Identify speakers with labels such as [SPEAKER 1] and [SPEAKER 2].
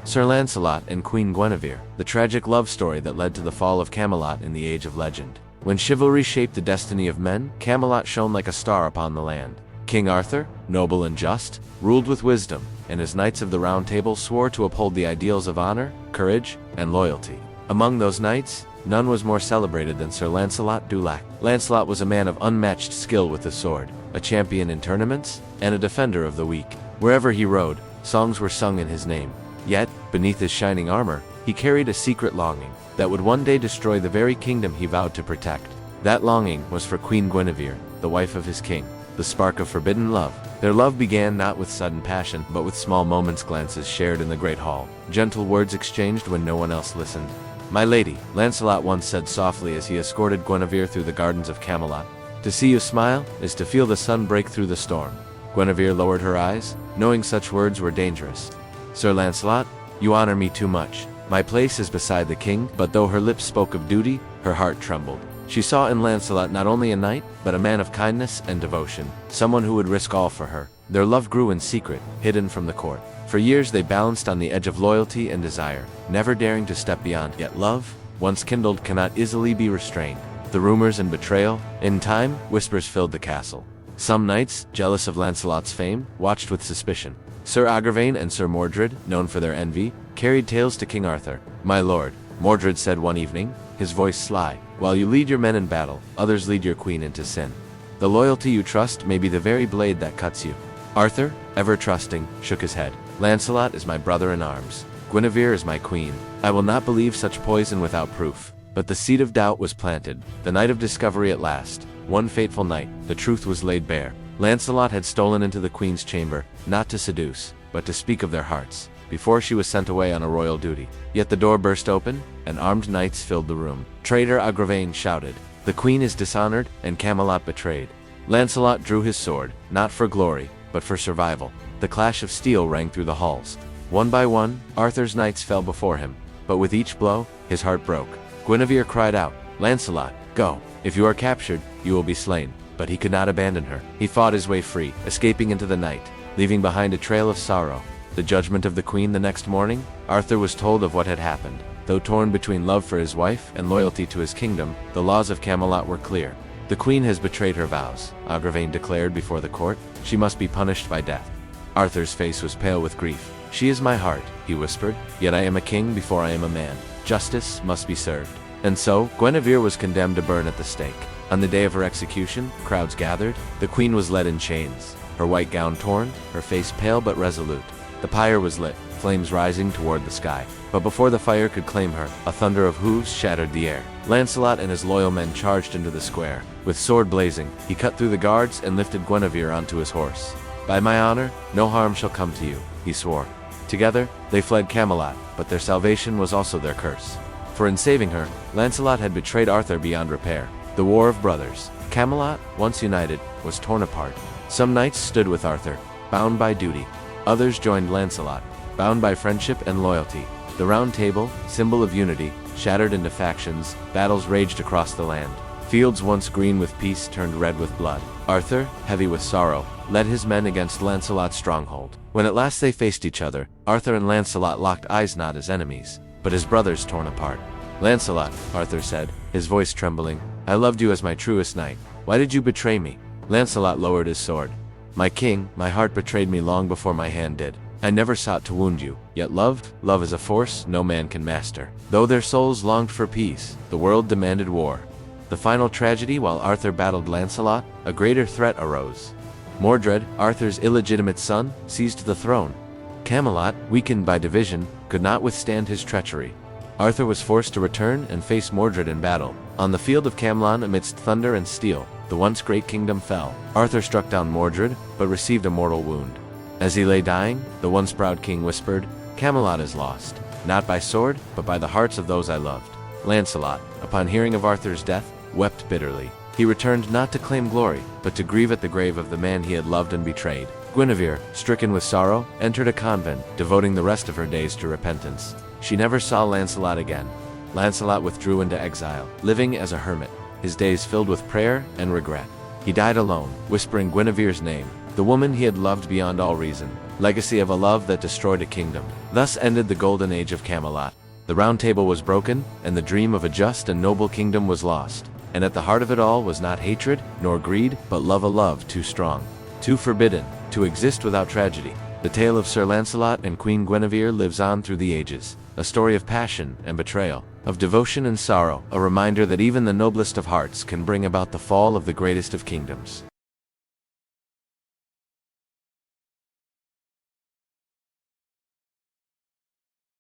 [SPEAKER 1] Sir Lancelot and Queen Guinevere, the tragic love story that led to the fall of Camelot in the Age of Legend. When chivalry shaped the destiny of men, Camelot shone like a star upon the land. King Arthur, noble and just, ruled with wisdom, and his Knights of the Round Table swore to uphold the ideals of honor, courage, and loyalty. Among those knights, none was more celebrated than Sir Lancelot du Lac. Lancelot was a man of unmatched skill with the sword, a champion in tournaments, and a defender of the weak. Wherever he rode, songs were sung in his name. Yet, beneath his shining armor, he carried a secret longing that would one day destroy the very kingdom he vowed to protect. That longing was for Queen Guinevere, the wife of his king, the spark of forbidden love. Their love began not with sudden passion, but with small moments, glances shared in the great hall, gentle words exchanged when no one else listened. "My lady," Lancelot once said softly as he escorted Guinevere through the gardens of Camelot, "to see you smile is to feel the sun break through the storm." Guinevere lowered her eyes, knowing such words were dangerous. "Sir Lancelot, you honor me too much. My place is beside the king," but though her lips spoke of duty, her heart trembled. She saw in Lancelot not only a knight, but a man of kindness and devotion, someone who would risk all for her. Their love grew in secret, hidden from the court. For years they balanced on the edge of loyalty and desire, never daring to step beyond. Yet love, once kindled, cannot easily be restrained. The rumors and betrayal, in time, whispers filled the castle. Some knights, jealous of Lancelot's fame, watched with suspicion. Sir Agravain and Sir Mordred, known for their envy, carried tales to King Arthur. "My lord," Mordred said one evening, his voice sly, "while you lead your men in battle, others lead your queen into sin. The loyalty you trust may be the very blade that cuts you." Arthur, ever trusting, shook his head. "Lancelot is my brother in arms. Guinevere is my queen. I will not believe such poison without proof." But the seed of doubt was planted. The night of discovery at last. One fateful night, the truth was laid bare. Lancelot had stolen into the queen's chamber, not to seduce, but to speak of their hearts, before she was sent away on a royal duty. Yet the door burst open, and armed knights filled the room. Traitor Agravain shouted, "The queen is dishonored, and Camelot betrayed." Lancelot drew his sword, not for glory, but for survival. The clash of steel rang through the halls. One by one, Arthur's knights fell before him, but with each blow, his heart broke. Guinevere cried out, "Lancelot, go! If you are captured, you will be slain." But he could not abandon her. He fought his way free, escaping into the night, leaving behind a trail of sorrow. The judgment of the queen the next morning, Arthur was told of what had happened. Though torn between love for his wife and loyalty to his kingdom, the laws of Camelot were clear. "The queen has betrayed her vows," Agravain declared before the court. "She must be punished by death." Arthur's face was pale with grief. "She is my heart," he whispered, "yet I am a king before I am a man. Justice must be served." And so, Guinevere was condemned to burn at the stake. On the day of her execution, crowds gathered. The queen was led in chains, her white gown torn, her face pale but resolute. The pyre was lit, flames rising toward the sky. But before the fire could claim her, a thunder of hooves shattered the air. Lancelot and his loyal men charged into the square. With sword blazing, he cut through the guards and lifted Guinevere onto his horse. "By my honor, no harm shall come to you," he swore. Together, they fled Camelot, but their salvation was also their curse. For in saving her, Lancelot had betrayed Arthur beyond repair. The War of Brothers. Camelot, once united, was torn apart. Some knights stood with Arthur, bound by duty. Others joined Lancelot, bound by friendship and loyalty. The Round Table, symbol of unity, shattered into factions. Battles raged across the land. Fields once green with peace turned red with blood. Arthur, heavy with sorrow, led his men against Lancelot's stronghold. When at last they faced each other, Arthur and Lancelot locked eyes not as enemies, but as brothers torn apart. "Lancelot," Arthur said, his voice trembling, "I loved you as my truest knight. Why did you betray me?" Lancelot lowered his sword. "My king, my heart betrayed me long before my hand did. I never sought to wound you, yet love is a force no man can master." Though their souls longed for peace, the world demanded war. The final tragedy, while Arthur battled Lancelot, a greater threat arose. Mordred, Arthur's illegitimate son, seized the throne. Camelot, weakened by division, could not withstand his treachery. Arthur was forced to return and face Mordred in battle. On the field of Camelot, amidst thunder and steel, the once great kingdom fell. Arthur struck down Mordred, but received a mortal wound. As he lay dying, the once proud king whispered, "Camelot is lost, not by sword, but by the hearts of those I loved." Lancelot, upon hearing of Arthur's death, wept bitterly. He returned not to claim glory, but to grieve at the grave of the man he had loved and betrayed. Guinevere, stricken with sorrow, entered a convent, devoting the rest of her days to repentance. She never saw Lancelot again. Lancelot withdrew into exile, living as a hermit, his days filled with prayer and regret. He died alone, whispering Guinevere's name, the woman he had loved beyond all reason, legacy of a love that destroyed a kingdom. Thus ended the golden age of Camelot. The Round Table was broken, and the dream of a just and noble kingdom was lost. And at the heart of it all was not hatred, nor greed, but love, a love too strong, too forbidden, to exist without tragedy. The tale of Sir Lancelot and Queen Guinevere lives on through the ages, a story of passion and betrayal, of devotion and sorrow, a reminder that even the noblest of hearts can bring about the fall of the greatest of kingdoms.